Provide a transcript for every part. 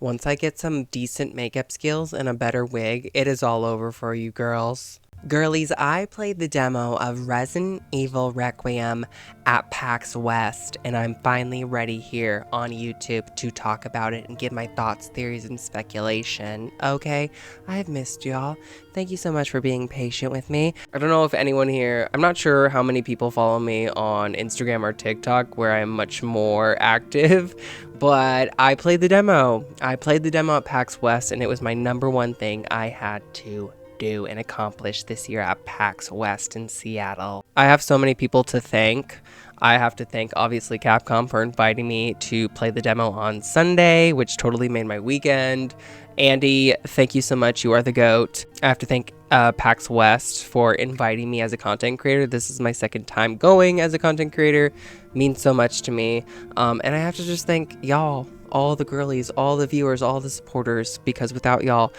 Once I get some decent makeup skills and a better wig, it is all over for you girls. Girlies, I played the demo of Resident Evil Requiem at PAX West, and I'm finally ready here on YouTube to talk about it and give my thoughts, theories, and speculation. Okay, I've missed y'all. Thank you so much for being patient with me. I don't know if anyone here, I'm not sure how many people follow me on Instagram or TikTok where I'm much more active, but I played the demo. I played the demo at PAX West, and it was my #1 thing I had to do and accomplish this year at PAX West in Seattle. I have so many people to thank. I have to thank, obviously, Capcom for inviting me to play the demo on Sunday, which totally made my weekend. Andy, thank you so much. You are the GOAT. I have to thank PAX West for inviting me as a content creator. This is my second time going as a content creator. It means so much to me. And I have to just thank y'all, all the girlies, all the viewers, all the supporters, because without y'all,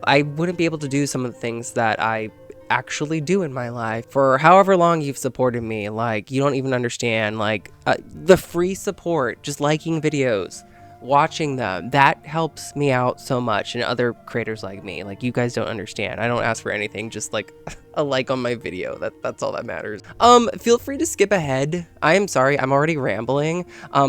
I wouldn't be able to do some of the things that I actually do in my life. For however long you've supported me, like, you don't even understand, like, the free support, just liking videos, watching them, that helps me out so much, and other creators like me. Like, you guys don't understand. I don't ask for anything, just like a like on my video. That's all that matters. Feel free to skip ahead. I am sorry, I'm already rambling.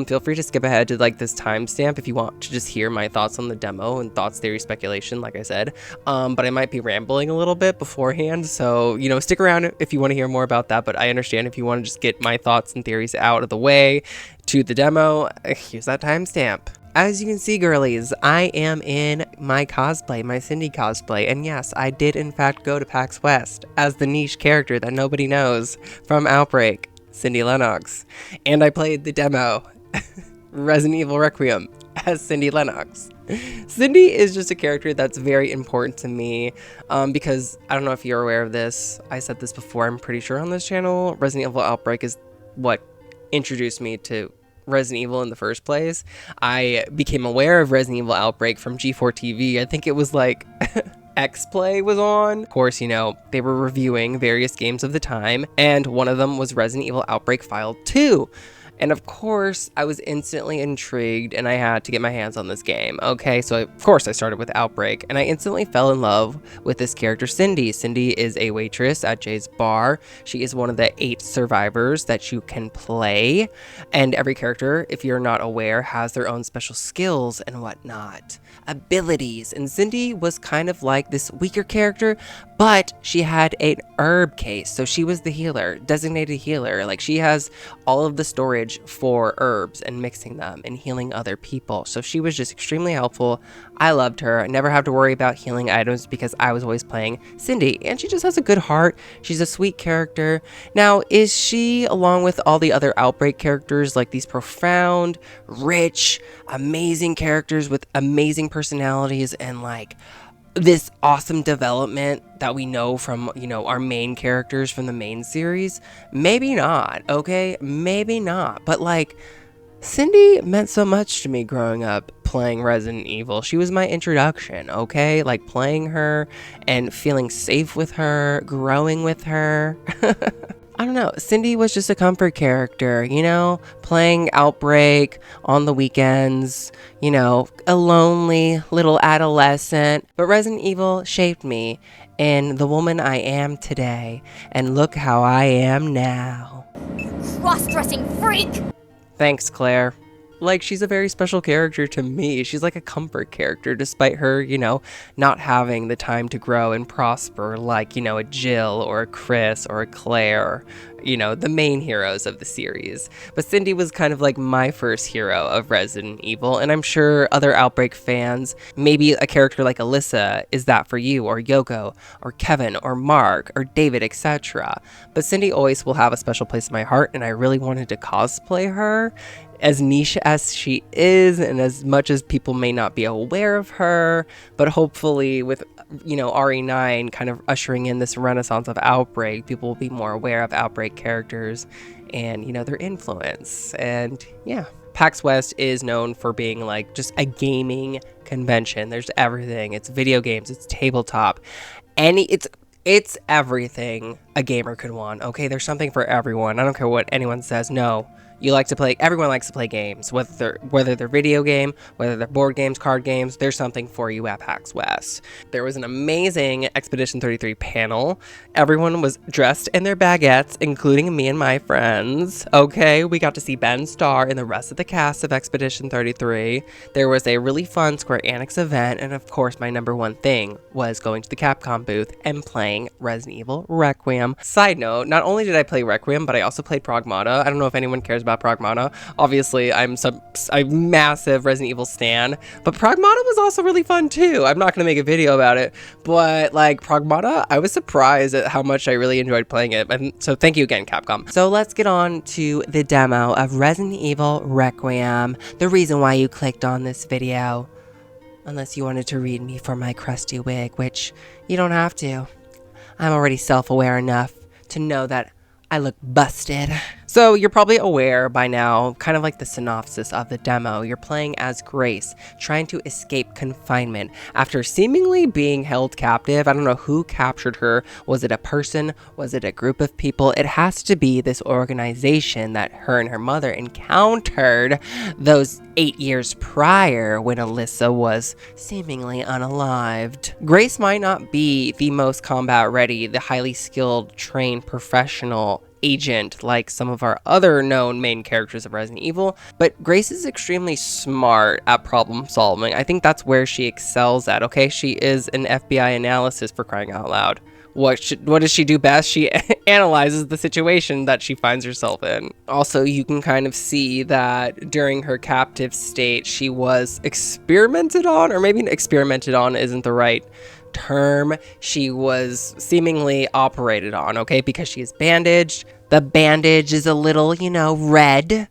Feel free to skip ahead to like this timestamp if you want to just hear my thoughts on the demo and thoughts, theory, speculation, like I said. But I might be rambling a little bit beforehand, so, you know, stick around if you want to hear more about that. But I understand if you want to just get my thoughts and theories out of the way to the demo, here's that timestamp. As you can see, girlies, I am in my cosplay, my Cindy cosplay, and yes, I did in fact go to PAX West as the niche character that nobody knows from Outbreak, Cindy Lennox, and I played the demo, Resident Evil Requiem, as Cindy Lennox. Cindy is just a character that's very important to me, because I don't know if you're aware of this, I said this before, I'm pretty sure on this channel, Resident Evil Outbreak is what introduced me to Resident Evil in the first place. I became aware of Resident Evil Outbreak from G4 TV. I think it was like X-Play was on. Of course, you know, they were reviewing various games of the time, and one of them was Resident Evil Outbreak File 2. And of course, I was instantly intrigued and I had to get my hands on this game. Okay, so of course I started with Outbreak and I instantly fell in love with this character, Cindy. Cindy is a waitress at Jay's bar. She is one of the 8 survivors that you can play. And every character, if you're not aware, has their own special skills and whatnot, abilities. And Cindy was kind of like this weaker character, but she had an herb case. So she was the healer, designated healer. Like, she has all of the storage for herbs and mixing them and healing other people. So she was just extremely helpful. I loved her. I never have to worry about healing items because I was always playing Cindy, and she just has a good heart. She's a sweet character. Now, is she, along with all the other Outbreak characters, like these profound, rich, amazing characters with amazing personalities and like this awesome development that we know from, you know, our main characters from the main series? Maybe not, okay? Maybe not. But like, Cindy meant so much to me growing up playing Resident Evil. She was my introduction, okay? Like, playing her and feeling safe with her, growing with her. I don't know, Cindy was just a comfort character, you know, playing Outbreak on the weekends, you know, a lonely little adolescent. But Resident Evil shaped me in the woman I am today, and look how I am now. Cross-dressing freak! Thanks, Claire. Like, she's a very special character to me. She's like a comfort character, despite her, you know, not having the time to grow and prosper like, you know, a Jill or a Chris or a Claire, you know, the main heroes of the series. But Cindy was kind of like my first hero of Resident Evil, and I'm sure other Outbreak fans, maybe a character like Alyssa is that for you, or Yoko, or Kevin, or Mark, or David, etc. But Cindy always will have a special place in my heart, and I really wanted to cosplay her. As niche as she is, and as much as people may not be aware of her, but hopefully with, you know, RE9 kind of ushering in this renaissance of Outbreak, people will be more aware of Outbreak characters and, you know, their influence. And yeah, PAX West is known for being like just a gaming convention. There's everything. It's video games, it's tabletop, it's everything a gamer could want. Okay, there's something for everyone. I don't care what anyone says. No, You like to play, everyone likes to play games, whether they're video game, whether they're board games, card games, there's something for you at PAX West. There was an amazing Expedition 33 panel. Everyone was dressed in their baguettes, including me and my friends. Okay, we got to see Ben Starr and the rest of the cast of Expedition 33. There was a really fun Square Enix event, and of course my number one thing was going to the Capcom booth and playing Resident Evil Requiem. Side note, not only did I play Requiem, but I also played Pragmata. I don't know if anyone cares about Pragmata. Obviously, I'm a massive Resident Evil stan, but Pragmata was also really fun too. I'm not going to make a video about it, but like Pragmata, I was surprised at how much I really enjoyed playing it, and so thank you again, Capcom. So let's get on to the demo of Resident Evil Requiem, the reason why you clicked on this video. Unless you wanted to read me for my crusty wig, which you don't have to. I'm already self-aware enough to know that I look busted. So you're probably aware by now, kind of like the synopsis of the demo, you're playing as Grace, trying to escape confinement after seemingly being held captive. I don't know who captured her. Was it a person? Was it a group of people? It has to be this organization that her and her mother encountered those 8 years prior when Alyssa was seemingly unalived. Grace might not be the most combat ready, the highly skilled, trained professional agent like some of our other known main characters of Resident Evil, but Grace is extremely smart at problem solving. I think that's where she excels at, okay? She is an FBI analyst, for crying out loud. What does she do best? She analyzes the situation that she finds herself in. Also, you can kind of see that during her captive state, she was experimented on, or maybe experimented on isn't the right term. She was seemingly operated on, okay, because she is bandaged. The bandage is a little, red.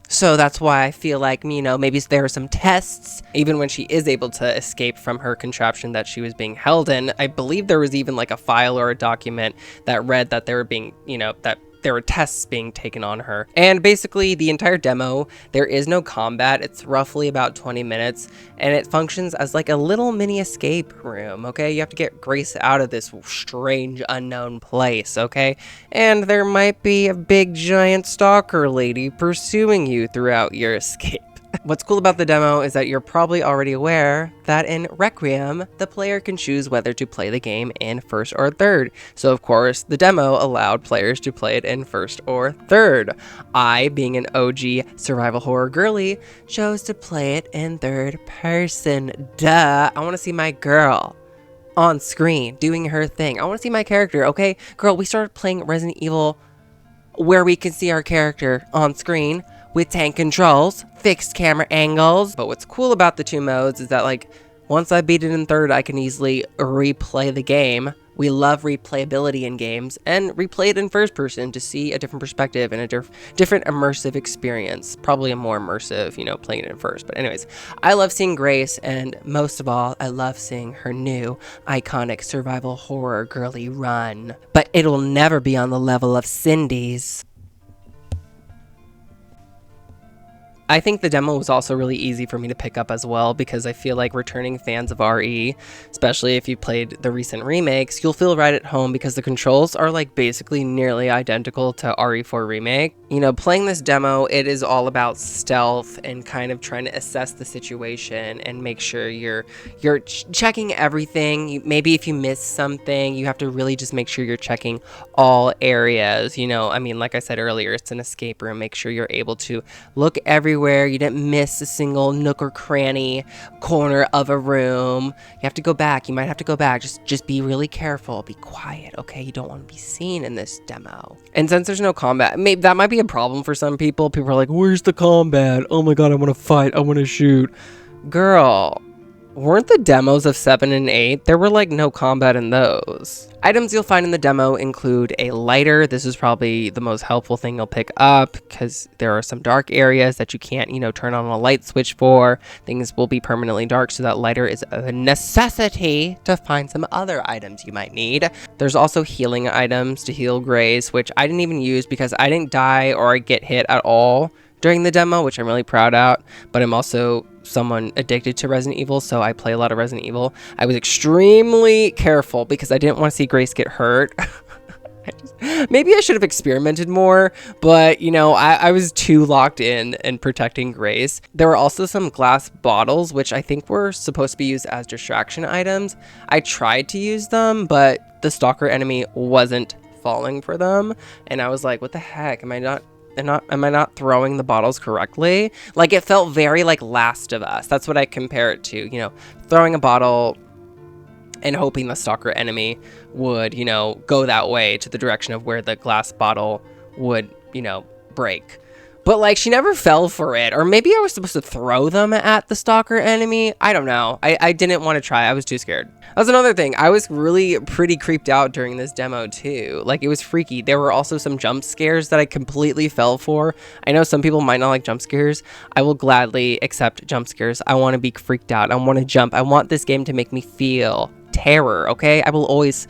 So that's why I feel like, maybe there are some tests. Even when she is able to escape from her contraption that she was being held in, I believe there was even like a file or a document that read that they were being, that there were tests being taken on her. And basically the entire demo, there is no combat. It's roughly about 20 minutes and it functions as like a little mini escape room, okay? You have to get Grace out of this strange unknown place, okay? And there might be a big giant stalker lady pursuing you throughout your escape. What's cool about the demo is that you're probably already aware that in Requiem, the player can choose whether to play the game in first or third. So of course, the demo allowed players to play it in first or third. I, being an OG survival horror girly, chose to play it in third person. Duh, I want to see my girl on screen doing her thing. I want to see my character, okay? Girl, we started playing Resident Evil where we can see our character on screen with tank controls, fixed camera angles. But what's cool about the two modes is that, like, once I beat it in third, I can easily replay the game. We love replayability in games, and replay it in first person to see a different perspective and a different immersive experience. Probably a more immersive, playing it in first. But anyways, I love seeing Grace, and most of all, I love seeing her new iconic survival horror girly run. But it'll never be on the level of Cindy's. I think the demo was also really easy for me to pick up as well, because I feel like returning fans of RE, especially if you played the recent remakes, you'll feel right at home because the controls are like basically nearly identical to RE4 Remake. Playing this demo, it is all about stealth and kind of trying to assess the situation and make sure you're checking everything. Maybe if you miss something, you have to really just make sure you're checking all areas. Like I said earlier, it's an escape room. Make sure you're able to look everywhere. You didn't miss a single nook or cranny corner of a room. You have to go back. You might have to go back. Just be really careful. Be quiet, okay? You don't want to be seen in this demo. And since there's no combat, maybe that might be a problem for some people. People are like, where's the combat? Oh my god, I want to fight. I want to shoot. Girl, weren't the demos of 7 and 8? There were like no combat in those. Items you'll find in the demo include a lighter. This is probably the most helpful thing you'll pick up because there are some dark areas that you can't, turn on a light switch for. Things will be permanently dark, so that lighter is a necessity to find some other items you might need. There's also healing items to heal Grace, which I didn't even use because I didn't die or get hit at all during the demo, which I'm really proud of, but I'm also someone addicted to Resident Evil, so I play a lot of Resident Evil. I was extremely careful because I didn't want to see Grace get hurt. Maybe I should have experimented more, but you know, I was too locked in and protecting Grace. There were also some glass bottles, which I think were supposed to be used as distraction items. I tried to use them, but the stalker enemy wasn't falling for them. And I was like, what the heck? Am I not throwing the bottles correctly? Like, it felt very like Last of Us. That's what I compare it to, you know, throwing a bottle and hoping the stalker enemy would, you know, go that way to the direction of where the glass bottle would, you know, break. But like, she never fell for it. Or maybe I was supposed to throw them at the stalker enemy. I don't know. I didn't want to try. I was too scared. That's another thing. I was really pretty creeped out during this demo too. Like, it was freaky. There were also some jump scares that I completely fell for. I know some people might not like jump scares. I will gladly accept jump scares. I want to be freaked out. I want to jump. I want this game to make me feel terror. Okay, I will always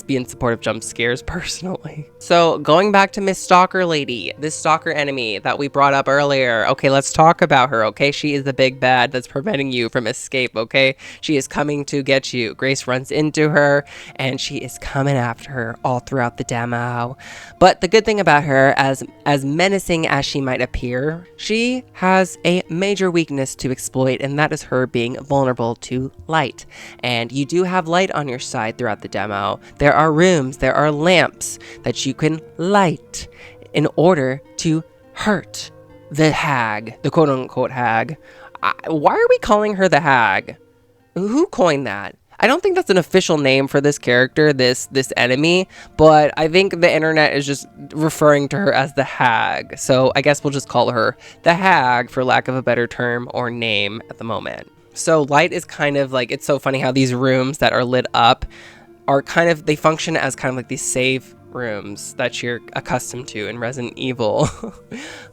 be in support of jump scares personally. So going back to Miss Stalker Lady, this stalker enemy that we brought up earlier. Okay, let's talk about her. Okay, she is the big bad that's preventing you from escape. Okay, she is coming to get you. Grace runs into her and she is coming after her all throughout the demo. But the good thing about her, as menacing as she might appear, she has a major weakness to exploit, and that is her being vulnerable to light. And you do have light on your side throughout the demo. There are rooms, there are lamps that you can light in order to hurt the hag, the quote-unquote hag. Why are we calling her the hag? Who coined that? I don't think that's an official name for this character, this enemy, but I think the internet is just referring to her as the hag. So I guess we'll just call her the hag for lack of a better term or name at the moment. So light is kind of like, it's so funny how these rooms that are lit up are kind of, they function as kind of like these safe rooms that you're accustomed to in Resident Evil.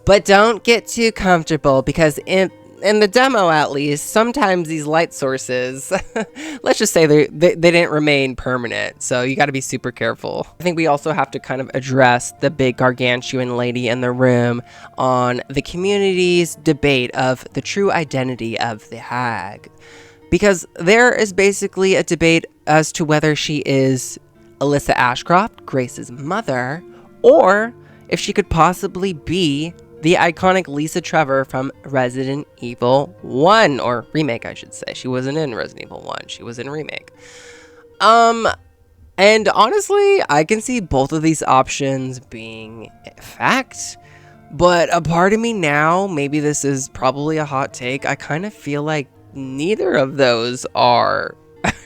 But don't get too comfortable, because in the demo at least, sometimes these light sources, let's just say they didn't remain permanent. So you got to be super careful. I think we also have to kind of address the big gargantuan lady in the room on the community's debate of the true identity of the hag. Because there is basically a debate as to whether she is Alyssa Ashcroft, Grace's mother, or if she could possibly be the iconic Lisa Trevor from Resident Evil 1, or remake, I should say. She wasn't in Resident Evil 1, she was in remake. And honestly, I can see both of these options being a fact, but a part of me now, maybe this is probably a hot take, I kind of feel like neither of those are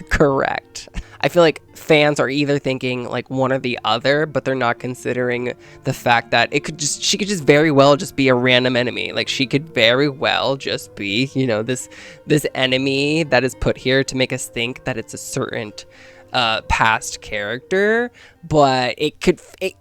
correct. I feel like fans are either thinking like one or the other, but they're not considering the fact that she could just very well just be a random enemy. Like, she could very well just be, you know, this enemy that is put here to make us think that it's a certain past character, but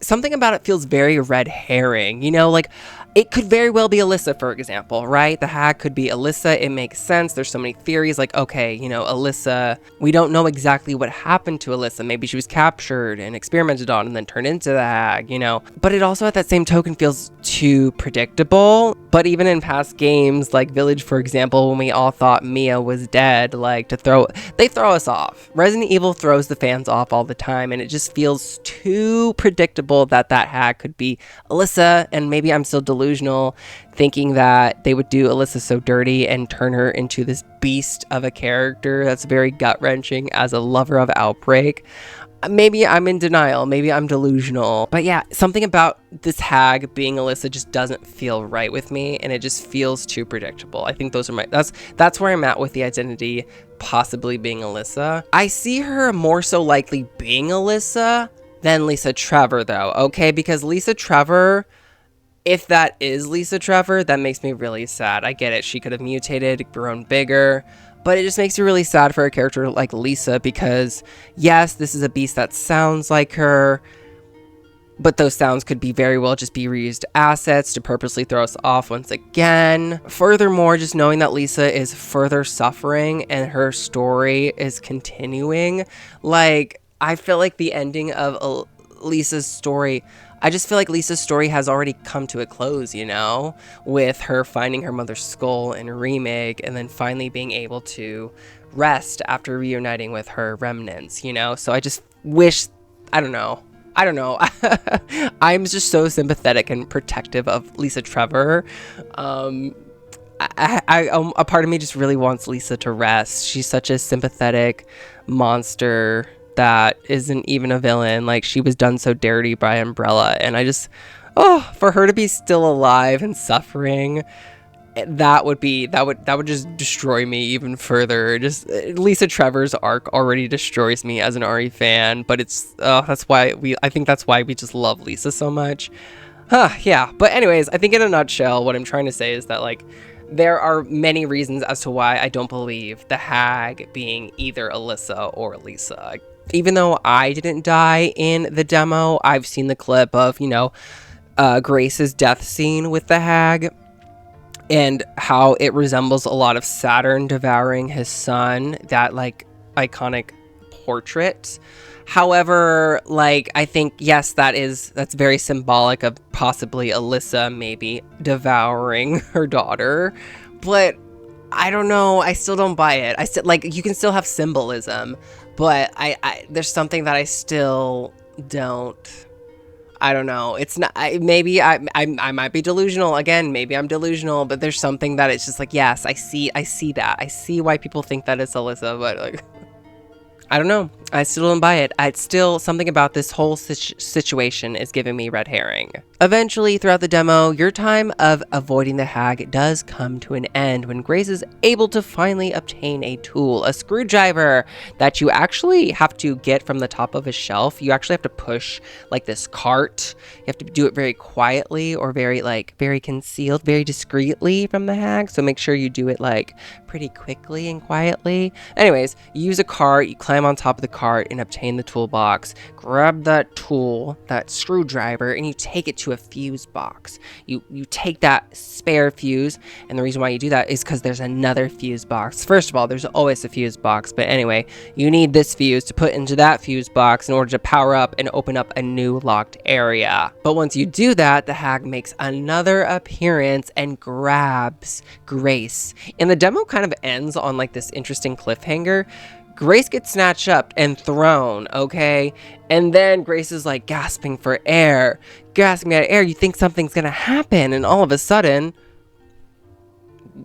something about it feels very red herring, you know, like it could very well be Alyssa, for example, right? The hag could be Alyssa. It makes sense. There's so many theories, like, okay, you know, Alyssa, we don't know exactly what happened to Alyssa. Maybe she was captured and experimented on and then turned into the hag, you know, but it also at that same token feels too predictable. But even in past games like Village, for example, when we all thought Mia was dead, like they throw us off. Resident Evil throws the fans off all the time, and it just feels too predictable that hag could be Alyssa. And maybe I'm still delusional thinking that they would do Alyssa so dirty and turn her into this beast of a character that's very gut-wrenching as a lover of Outbreak. Maybe I'm in denial, maybe I'm delusional, but yeah, something about this hag being Alyssa just doesn't feel right with me, and it just feels too predictable. I think those are that's where I'm at with the identity possibly being Alyssa. I see her more so likely being Alyssa than Lisa Trevor though, okay? Because Lisa Trevor, if that is Lisa Trevor, that makes me really sad. I get it, she could have mutated, grown bigger, but it just makes me really sad for a character like Lisa, because yes, this is a beast that sounds like her, but those sounds could be very well just be reused assets to purposely throw us off once again. Furthermore, just knowing that Lisa is further suffering and her story is continuing, like, I feel like the ending of Lisa's story, I just feel like Lisa's story has already come to a close, you know, with her finding her mother's skull in a remake and then finally being able to rest after reuniting with her remnants, you know? So I just wish, I don't know, I don't know. I'm just so sympathetic and protective of Lisa Trevor. A part of me just really wants Lisa to rest. She's such a sympathetic monster that isn't even a villain. Like, she was done so dirty by Umbrella, and I just, for her to be still alive and suffering, that would just destroy me even further. Just Lisa Trevor's arc already destroys me as an RE fan, but I think that's why we just love Lisa so much. Yeah. But anyways, I think in a nutshell, what I'm trying to say is that, like, there are many reasons as to why I don't believe the hag being either Alyssa or Lisa. Even though I didn't die in the demo, I've seen the clip of, Grace's death scene with the hag, and how it resembles a lot of Saturn devouring his son, that, like, iconic portrait. However, like, I think, yes, that's very symbolic of possibly Alyssa maybe devouring her daughter, but I don't know, I still don't buy it. I still, like, you can still have symbolism, but there's something that I still don't. I don't know. It's not. Maybe I might be delusional again. Maybe I'm delusional, but there's something that it's just like, yes, I see that. I see why people think that it's Alyssa, but, like, I don't know. I still don't buy it. It's still something about this whole situation is giving me red herring. Eventually, throughout the demo, your time of avoiding the hag does come to an end when Grace is able to finally obtain a tool, a screwdriver that you actually have to get from the top of a shelf. You actually have to push, like, this cart. You have to do it very quietly or very concealed, very discreetly from the hag. So make sure you do it, like, pretty quickly and quietly. Anyways, you use a cart, you climb on top of the cart and obtain the toolbox, grab that tool, that screwdriver, and you take it to a fuse box. You take that spare fuse, and the reason why you do that is because there's another fuse box. First of all, there's always a fuse box, but anyway, you need this fuse to put into that fuse box in order to power up and open up a new locked area. But once you do that, the hag makes another appearance and grabs Grace. And the demo kind of ends on, like, this interesting cliffhanger. Grace gets snatched up and thrown, okay? And then Grace is, like, gasping for air. Gasping at air, you think something's gonna happen, and all of a sudden,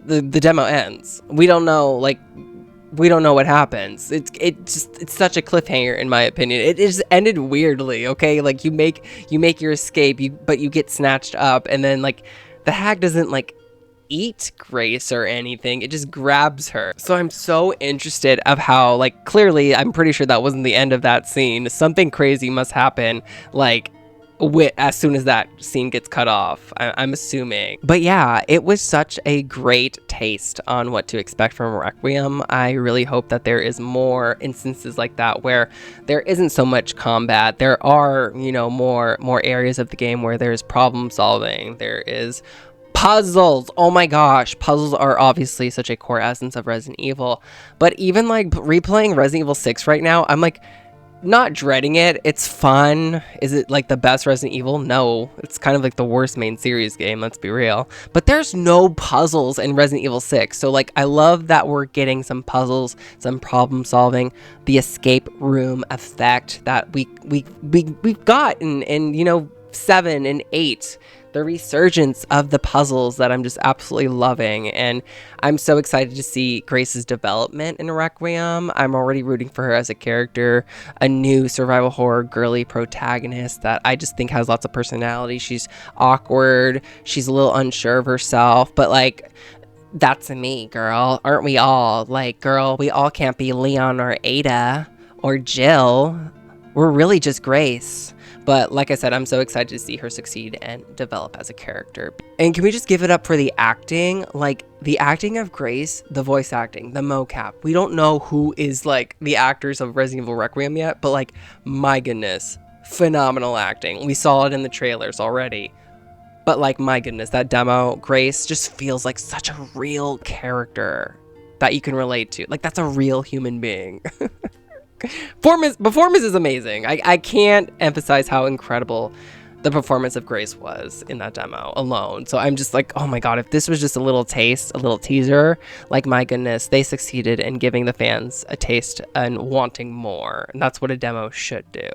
the demo ends. We don't know what happens. It's such a cliffhanger, in my opinion. It just ended weirdly, okay? Like, you make your escape, but you get snatched up, and then, like, the hag doesn't, like, eat Grace or anything. It just grabs her. So I'm so interested of how, like, clearly I'm pretty sure that wasn't the end of that scene. Something crazy must happen, like, as soon as that scene gets cut off, I'm assuming. But yeah, it was such a great taste on what to expect from Requiem. I really hope that there is more instances like that where there isn't so much combat. There are, more areas of the game where there's problem solving. There is puzzles. Oh my gosh, puzzles are obviously such a core essence of Resident Evil. But even, like, replaying Resident Evil 6 right now, I'm, like, not dreading it. It's fun. Is it, like, the best Resident Evil? No. It's kind of like the worst main series game, let's be real. But there's no puzzles in Resident Evil 6. So, like, I love that we're getting some puzzles, some problem solving, the escape room effect that we've got in 7 and 8. The resurgence of the puzzles that I'm just absolutely loving, and I'm so excited to see Grace's development in Requiem. I'm already rooting for her as a character, a new survival horror girly protagonist that I just think has lots of personality. She's awkward, she's a little unsure of herself, but, like, that's me, girl. Aren't we all? Like, girl, we all can't be Leon or Ada or Jill. We're really just Grace. But like I said, I'm so excited to see her succeed and develop as a character. And can we just give it up for the acting? Like, the acting of Grace, the voice acting, the mocap. We don't know who is, like, the actors of Resident Evil Requiem yet, but, like, my goodness, phenomenal acting. We saw it in the trailers already. But, like, my goodness, that demo, Grace just feels like such a real character that you can relate to. Like, that's a real human being. Performance is amazing. I can't emphasize how incredible the performance of Grace was in that demo alone. So I'm just like, oh my god, if this was just a little taste, a little teaser, like, my goodness, they succeeded in giving the fans a taste and wanting more. And that's what a demo should do.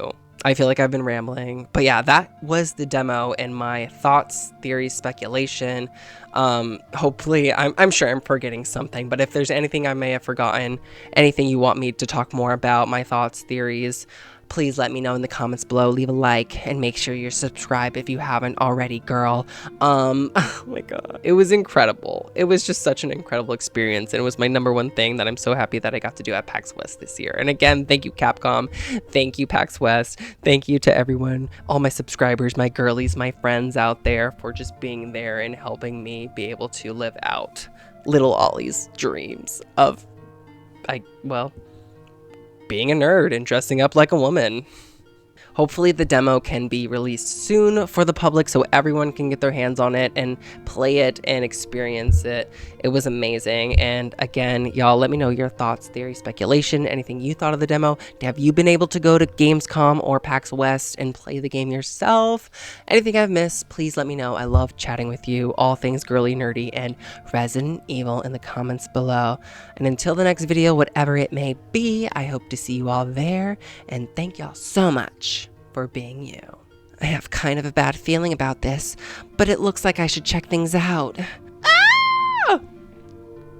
I feel like I've been rambling, but yeah, that was the demo and my thoughts, theories, speculation. Hopefully, I'm sure I'm forgetting something, but if there's anything I may have forgotten, anything you want me to talk more about, my thoughts, theories, please let me know in the comments below. Leave a like and make sure you're subscribed if you haven't already, girl. Oh my god, it was incredible. It was just such an incredible experience, and it was my #1 thing that I'm so happy that I got to do at PAX West this year. And again, thank you Capcom, thank you PAX West, thank you to everyone, all my subscribers, my girlies, my friends out there for just being there and helping me be able to live out little Ollie's dreams of, being a nerd and dressing up like a woman. Hopefully the demo can be released soon for the public so everyone can get their hands on it and play it and experience it. It was amazing. And again, y'all, let me know your thoughts, theory, speculation, anything you thought of the demo. Have you been able to go to Gamescom or PAX West and play the game yourself? Anything I've missed, please let me know. I love chatting with you, all things girly, nerdy, and Resident Evil in the comments below. And until the next video, whatever it may be, I hope to see you all there. And thank y'all so much for being you. I have kind of a bad feeling about this, but it looks like I should check things out.